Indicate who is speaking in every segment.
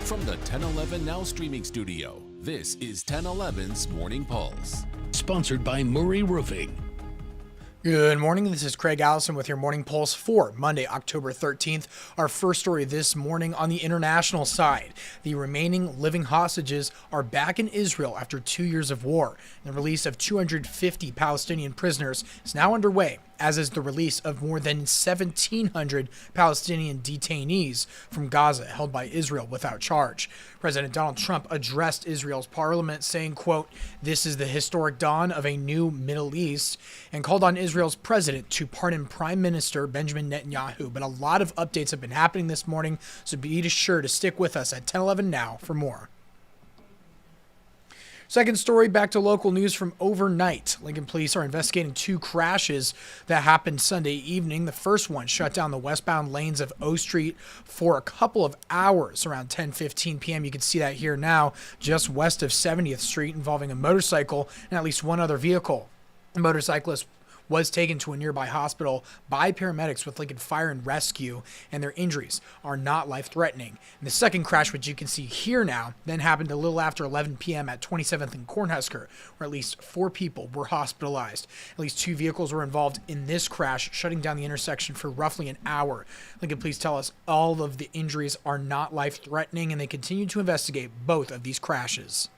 Speaker 1: From the 1011 Now streaming studio, this is 1011's Morning Pulse.
Speaker 2: Sponsored by Murray Roofing.
Speaker 3: Good morning. This is Craig Allison with your Morning Pulse for Monday, October 13th. Our first story this morning on the international side. The remaining living hostages are back in Israel after 2 years of war. The release of 250 Palestinian prisoners is now underway, as is the release of more than 1,700 Palestinian detainees from Gaza held by Israel without charge. President Donald Trump addressed Israel's parliament saying, quote, "This is the historic dawn of a new Middle East," and called on Israel's president to pardon Prime Minister Benjamin Netanyahu. But a lot of updates have been happening this morning, so be sure to stick with us at 1011 Now for more. Second story, back to local news from overnight. Lincoln police are investigating two crashes that happened Sunday evening. The first one shut down the westbound lanes of O Street for a couple of hours around 10:15 p.m. You can see that here now, just west of 70th Street, involving a motorcycle and at least one other vehicle. The motorcyclist was taken to a nearby hospital by paramedics with Lincoln Fire and Rescue, and their injuries are not life-threatening. And the second crash, which you can see here now, then happened a little after 11 p.m. at 27th and Cornhusker, where at least 4 people were hospitalized. At least 2 vehicles were involved in this crash, shutting down the intersection for roughly an hour. Lincoln police tell us all of the injuries are not life-threatening, and they continue to investigate both of these crashes.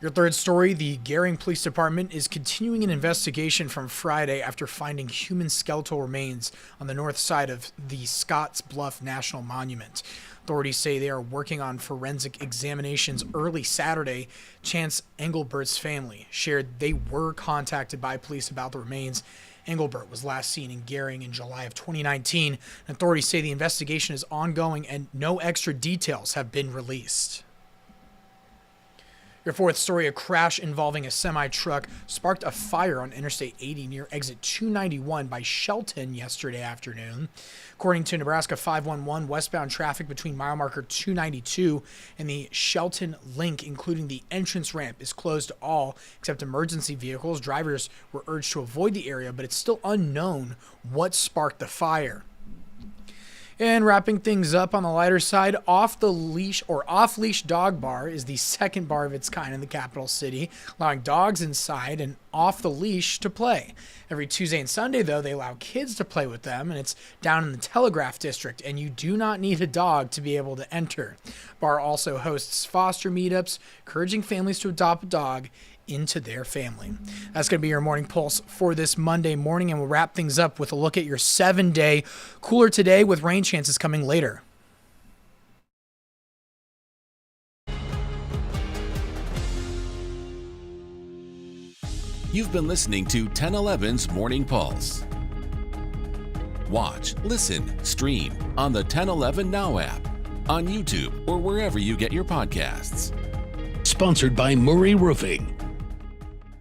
Speaker 3: Your third story, the Gering Police Department is continuing an investigation from Friday after finding human skeletal remains on the north side of the Scotts Bluff National Monument. Authorities say they are working on forensic examinations. Early Saturday, Chance Engelbert's family shared they were contacted by police about the remains. Engelbert was last seen in Gering in July of 2019. Authorities say the investigation is ongoing and no extra details have been released. Your fourth story, a crash involving a semi-truck sparked a fire on Interstate 80 near exit 291 by Shelton yesterday afternoon. According to Nebraska 511, westbound traffic between mile marker 292 and the Shelton link, including the entrance ramp, is closed to all except emergency vehicles. Drivers were urged to avoid the area, but it's still unknown what sparked the fire. And wrapping things up on the lighter side, off-leash dog bar is the second bar of its kind in the capital city, allowing dogs inside and off the leash to play. Every Tuesday and Sunday, though, they allow kids to play with them, and it's down in the Telegraph District, and you do not need a dog to be able to enter. Bar also hosts foster meetups, encouraging families to adopt a dog into their family. That's going to be your Morning Pulse for this Monday morning, and we'll wrap things up with a look at your 7-day cooler today with rain chances coming later.
Speaker 1: You've been listening to 1011's Morning Pulse. Watch, listen, stream on the 1011 Now app, on YouTube, or wherever you get your podcasts.
Speaker 2: Sponsored by Murray Roofing.